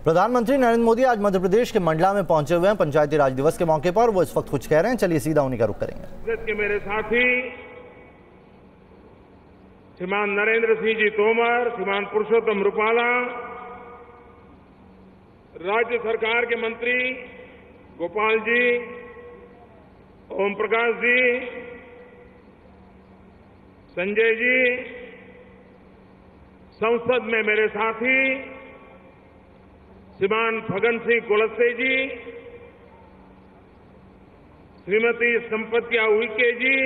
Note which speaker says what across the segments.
Speaker 1: प्रधानमंत्री नरेंद्र मोदी आज मध्य प्रदेश के मंडला में पहुंचे हुए हैं। पंचायती राज दिवस के मौके पर वो इस वक्त कुछ कह रहे हैं। चलिए सीधा उन्हीं का रुख करेंगे।
Speaker 2: के मेरे साथी श्रीमान नरेंद्र सिंह जी तोमर, श्रीमान पुरुषोत्तम रूपाला, राज्य सरकार के मंत्री गोपाल जी, ओम प्रकाश जी, संजय जी, संसद में मेरे साथी श्रीमान फग्गन सिंह कुलस्ते जी, श्रीमती संपत्तिया उइके जी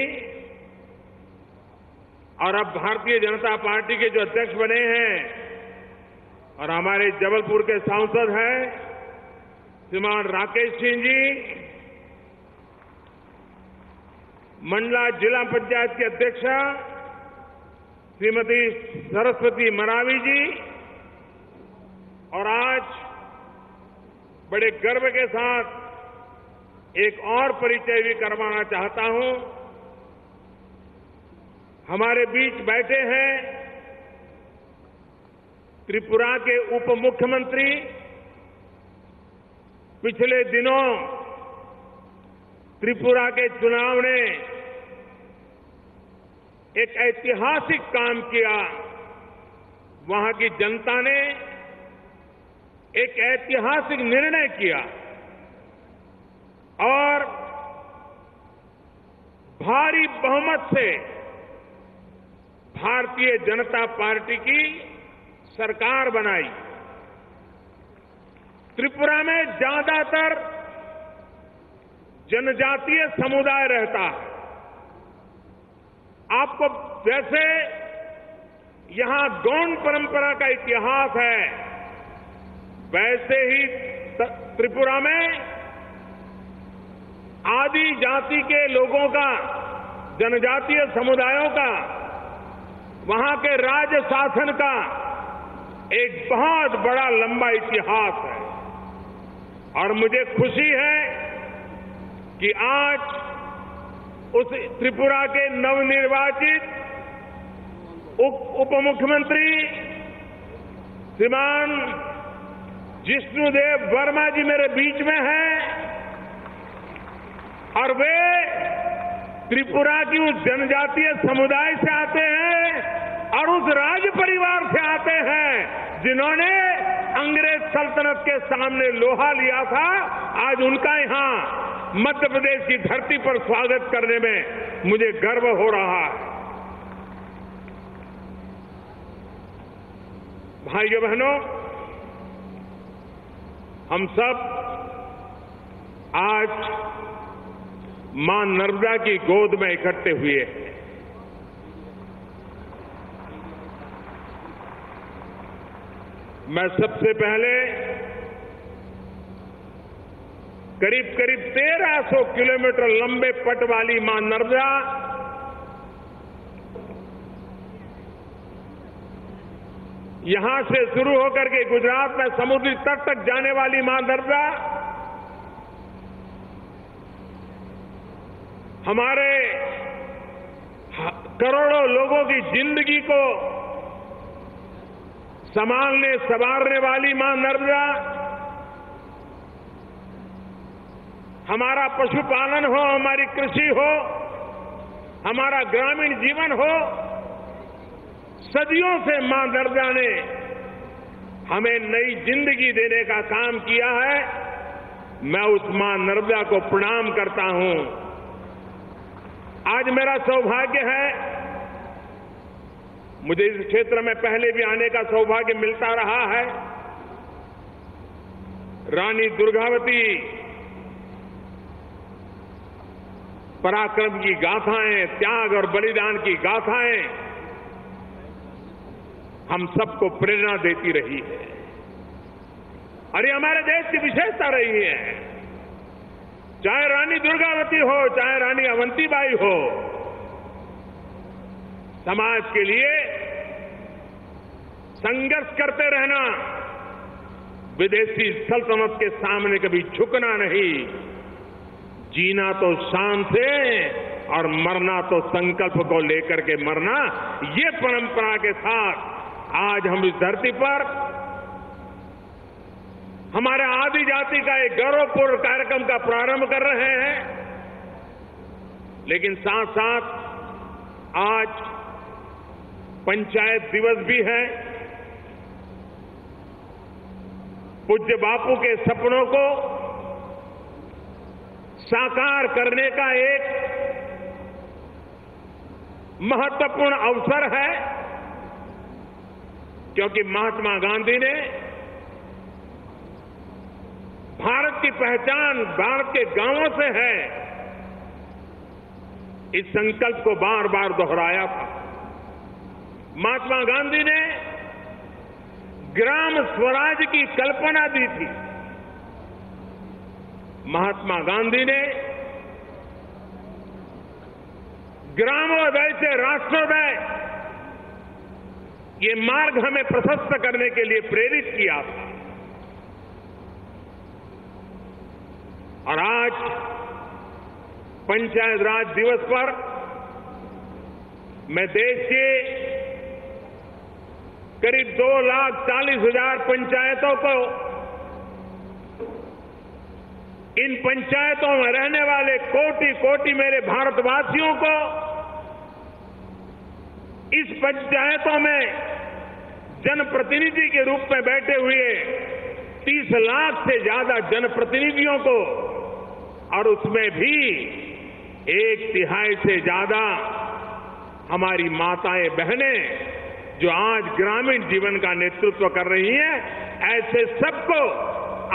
Speaker 2: और अब भारतीय जनता पार्टी के जो अध्यक्ष बने हैं और हमारे जबलपुर के सांसद हैं श्रीमान राकेश सिंह जी, मंडला जिला पंचायत की अध्यक्षा श्रीमती सरस्वती मरावी जी, और आज बड़े गर्व के साथ एक और परिचय भी करवाना चाहता हूं। हमारे बीच बैठे हैं त्रिपुरा के उप मुख्यमंत्री। पिछले दिनों त्रिपुरा के चुनाव ने एक ऐतिहासिक काम किया। वहां की जनता ने एक ऐतिहासिक निर्णय किया और भारी बहुमत से भारतीय जनता पार्टी की सरकार बनाई। त्रिपुरा में ज्यादातर जनजातीय समुदाय रहता है। आपको वैसे यहां गौंड परंपरा का इतिहास है, वैसे ही त्रिपुरा में आदि जाति के लोगों का, जनजातीय समुदायों का, वहां के राज्य शासन का एक बहुत बड़ा लंबा इतिहास है। और मुझे खुशी है कि आज उस त्रिपुरा के नवनिर्वाचित उप मुख्यमंत्री श्रीमान जिष्णुदेव वर्मा जी मेरे बीच में हैं और वे त्रिपुरा की उस जनजातीय समुदाय से आते हैं और उस राज परिवार से आते हैं जिन्होंने अंग्रेज सल्तनत के सामने लोहा लिया था। आज उनका यहां मध्य प्रदेश की धरती पर स्वागत करने में मुझे गर्व हो रहा है। भाइयों बहनों, हम सब आज मां नर्मदा की गोद में इकट्ठे हुए हैं। मैं सबसे पहले करीब 1300 किलोमीटर लंबे पट वाली मां नर्मदा यहां से शुरू होकर के गुजरात में समुद्री तट तक जाने वाली मां नर्मदा हमारे करोड़ों लोगों की जिंदगी को संभालने संवारने वाली मां नर्मदा, हमारा पशुपालन हो, हमारी कृषि हो, हमारा ग्रामीण जीवन हो, सदियों से मां नर्मदा ने हमें नई जिंदगी देने का काम किया है। मैं उस मां नर्मदा को प्रणाम करता हूं। आज मेरा सौभाग्य है, मुझे इस क्षेत्र में पहले भी आने का सौभाग्य मिलता रहा है। रानी दुर्गावती पराक्रम की गाथाएं, त्याग और बलिदान की गाथाएं हम सबको प्रेरणा देती रही है और ये हमारे देश की विशेषता रही है। चाहे रानी दुर्गावती हो, चाहे रानी अवंतीबाई हो, समाज के लिए संघर्ष करते रहना, विदेशी सल्तनत के सामने कभी झुकना नहीं, जीना तो शान से और मरना तो संकल्प को लेकर के मरना, ये परंपरा के साथ आज हम इस धरती पर हमारे आदि जाति का एक गौरवपूर्ण कार्यक्रम का प्रारंभ कर रहे हैं। लेकिन साथ साथ आज पंचायत दिवस भी है। पूज्य बापू के सपनों को साकार करने का एक महत्वपूर्ण अवसर है, क्योंकि महात्मा गांधी ने भारत की पहचान भारत के गांवों से है, इस संकल्प को बार बार दोहराया था। महात्मा गांधी ने ग्राम स्वराज की कल्पना दी थी। महात्मा गांधी ने ग्रामोदय से राष्ट्रोदय ये मार्ग हमें प्रशस्त करने के लिए प्रेरित किया था। और आज पंचायत राज दिवस पर मैं देश के करीब 2,40,000 पंचायतों को, इन पंचायतों में रहने वाले कोटि कोटि मेरे भारतवासियों को, इस पंचायतों में जनप्रतिनिधि के रूप में बैठे हुए 30 लाख से ज्यादा जनप्रतिनिधियों को, और उसमें भी 1/3 से ज्यादा हमारी माताएं बहनें जो आज ग्रामीण जीवन का नेतृत्व कर रही हैं, ऐसे सबको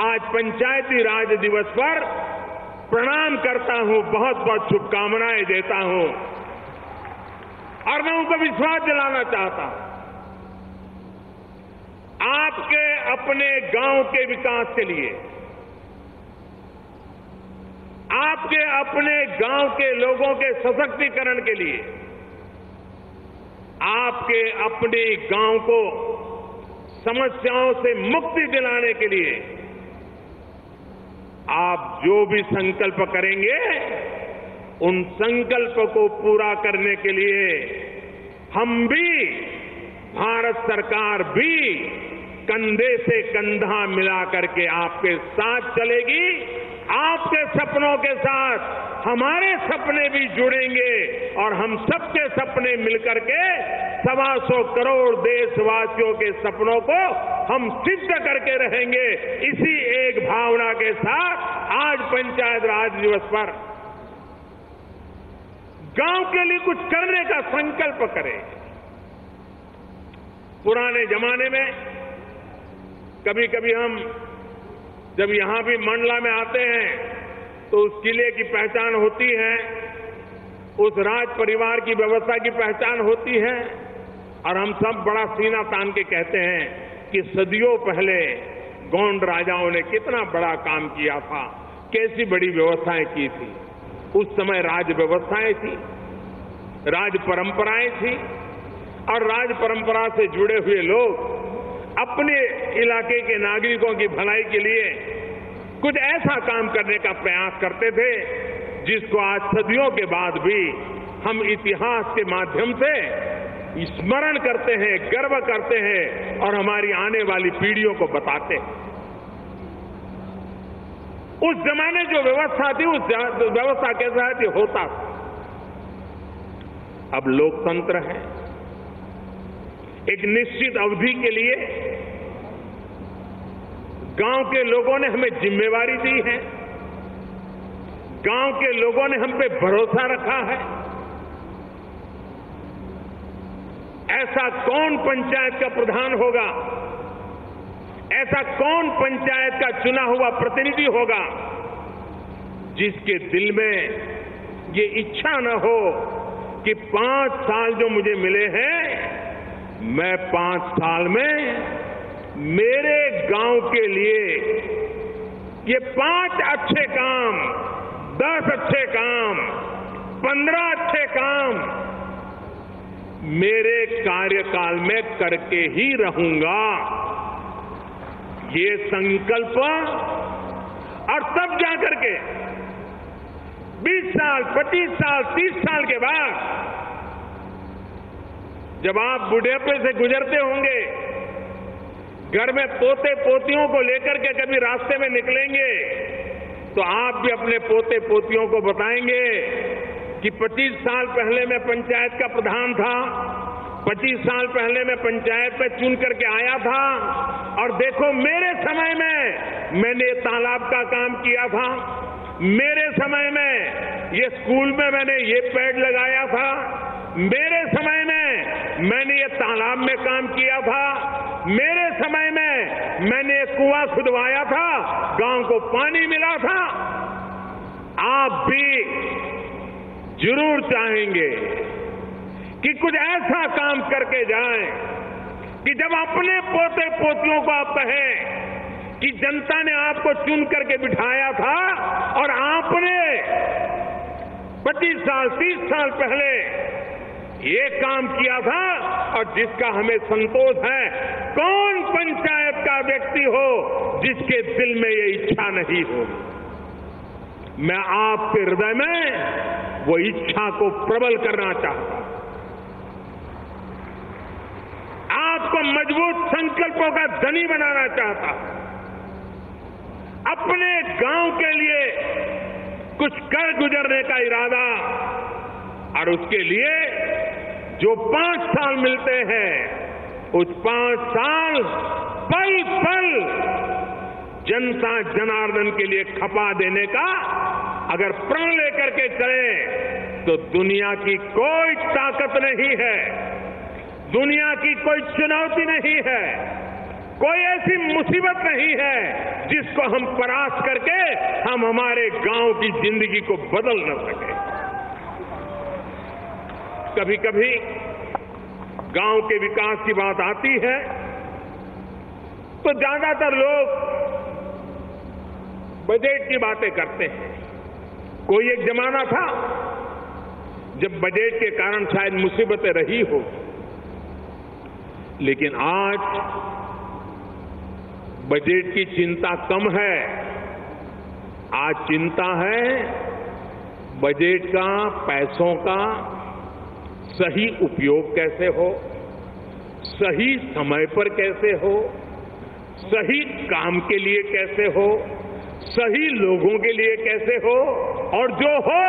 Speaker 2: आज पंचायती राज दिवस पर प्रणाम करता हूं, बहुत बहुत शुभकामनाएं देता हूं। और मैं उनको विश्वास दिलाना चाहता हूं, आपके अपने गांव के विकास के लिए, आपके अपने गांव के लोगों के सशक्तिकरण के लिए, आपके अपने गांव को समस्याओं से मुक्ति दिलाने के लिए आप जो भी संकल्प करेंगे, उन संकल्प को पूरा करने के लिए हम भी, भारत सरकार भी कंधे से कंधा मिला करके आपके साथ चलेगी। आपके सपनों के साथ हमारे सपने भी जुड़ेंगे और हम सबके सपने मिलकर के 125 करोड़ देशवासियों के सपनों को हम सिद्ध करके रहेंगे। इसी एक भावना के साथ आज पंचायत राज दिवस पर गांव के लिए कुछ करने का संकल्प करें। पुराने जमाने में कभी कभी हम जब यहां भी मंडला में आते हैं तो उस किले की पहचान होती है, उस राज परिवार की व्यवस्था की पहचान होती है, और हम सब बड़ा सीना तान के कहते हैं कि सदियों पहले गोंड राजाओं ने कितना बड़ा काम किया था, कैसी बड़ी व्यवस्थाएं की थी। उस समय राज व्यवस्थाएं थी, राज परंपराएं थी, और राज परंपरा से जुड़े हुए लोग अपने इलाके के नागरिकों की भलाई के लिए कुछ ऐसा काम करने का प्रयास करते थे जिसको आज सदियों के बाद भी हम इतिहास के माध्यम से स्मरण करते हैं, गर्व करते हैं और हमारी आने वाली पीढ़ियों को बताते हैं। उस जमाने जो व्यवस्था थी, उस व्यवस्था के साथ ये होता था। अब लोकतंत्र है, एक निश्चित अवधि के लिए गांव के लोगों ने हमें जिम्मेवारी दी है, गांव के लोगों ने हम पे भरोसा रखा है। ऐसा कौन पंचायत का प्रधान होगा, ऐसा कौन पंचायत का चुना हुआ प्रतिनिधि होगा जिसके दिल में ये इच्छा न हो कि 5 साल जो मुझे मिले हैं, मैं 5 साल में मेरे गांव के लिए ये 5 अच्छे काम, 10 अच्छे काम, 15 अच्छे काम मेरे कार्यकाल में करके ही रहूंगा। ये संकल्प, और तब जाकर के 20 साल, 25 साल, 30 साल के बाद जब आप बुढ़ापे से गुजरते होंगे, घर में पोते पोतियों को लेकर के कभी रास्ते में निकलेंगे तो आप भी अपने पोते पोतियों को बताएंगे कि 25 साल पहले मैं पंचायत का प्रधान था, 25 साल पहले मैं पंचायत में चुन करके आया था और देखो मेरे समय में मैंने तालाब का काम किया था, मेरे समय में ये स्कूल में मैंने ये पेड़ लगाया था, मेरे समय में मैंने ये तालाब में काम किया था, मेरे समय में मैंने एक कुआं खुदवाया था, गांव को पानी मिला था। आप भी जरूर चाहेंगे कि कुछ ऐसा काम करके जाएं कि जब अपने पोते पोतियों को आप कहें कि जनता ने आपको चुन करके बिठाया था और आपने 25 साल 30 साल पहले ये काम किया था और जिसका हमें संतोष है। कौन पंचायत का व्यक्ति हो जिसके दिल में ये इच्छा नहीं हो? मैं आपके हृदय में वो इच्छा को प्रबल करना चाहता हूं, आपको मजबूत संकल्पों का धनी बनाना चाहता हूं, अपने गांव के लिए कुछ कर गुजरने का इरादा और उसके लिए जो 5 साल मिलते हैं उस 5 साल पल पल जनता जनार्दन के लिए खपा देने का अगर प्रण लेकर के चले तो दुनिया की कोई ताकत नहीं है, दुनिया की कोई चुनौती नहीं है, कोई ऐसी मुसीबत नहीं है जिसको हम परास्त करके हम हमारे गांव की जिंदगी को बदल न सके। कभी कभी गांव के विकास की बात आती है तो ज्यादातर लोग बजट की बातें करते हैं। कोई एक जमाना था जब बजट के कारण शायद मुसीबतें रही हो, लेकिन आज बजट की चिंता कम है। आज चिंता है बजट का, पैसों का सही उपयोग कैसे हो, सही समय पर कैसे हो, सही काम के लिए कैसे हो, सही लोगों के लिए कैसे हो, और जो हो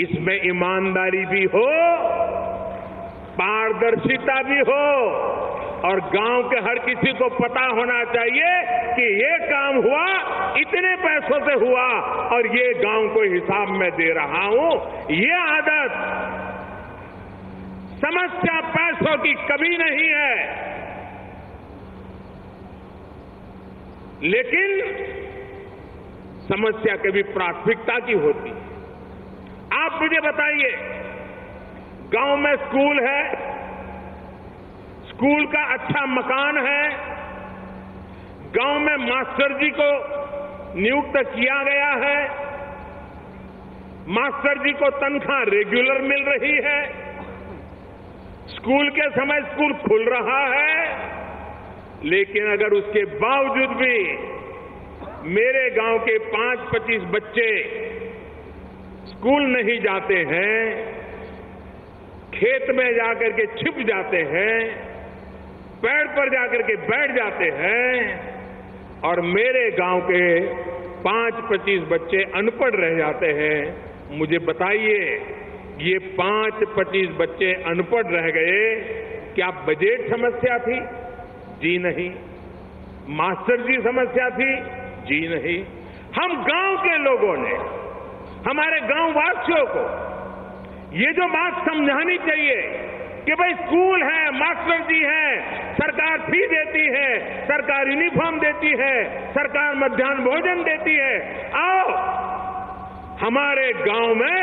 Speaker 2: इसमें ईमानदारी भी हो, पारदर्शिता भी हो और गांव के हर किसी को पता होना चाहिए कि ये काम हुआ इतने पैसों से हुआ और ये गांव को हिसाब में दे रहा हूं। ये आदत, समस्या पैसों की कभी नहीं है, लेकिन समस्या कभी प्राथमिकता की होती है। आप मुझे बताइए, गांव में स्कूल है, स्कूल का अच्छा मकान है, गांव में मास्टर जी को नियुक्त किया गया है, मास्टर जी को तनख्वाह रेगुलर मिल रही है, स्कूल के समय स्कूल खुल रहा है, लेकिन अगर उसके बावजूद भी मेरे गांव के 5-25 बच्चे स्कूल नहीं जाते हैं, खेत में जाकर के छिप जाते हैं, पेड़ पर जाकर के बैठ जाते हैं और मेरे गांव के 5-25 बच्चे अनपढ़ रह जाते हैं, मुझे बताइए ये 5-25 बच्चे अनपढ़ रह गए, क्या बजट समस्या थी? जी नहीं। मास्टर जी समस्या थी? जी नहीं। हम गांव के लोगों ने, हमारे गांव वासियों को ये जो बात समझानी चाहिए कि भाई स्कूल है, मास्टर जी हैं, सरकार फी देती है, सरकार यूनिफॉर्म देती है, सरकार मध्याह्न भोजन देती है, आओ हमारे गांव में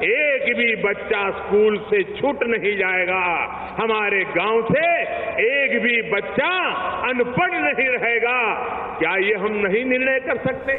Speaker 2: एक भी बच्चा स्कूल से छूट नहीं जाएगा, हमारे गांव से एक भी बच्चा अनपढ़ नहीं रहेगा। क्या ये हम नहीं निर्णय कर सकते?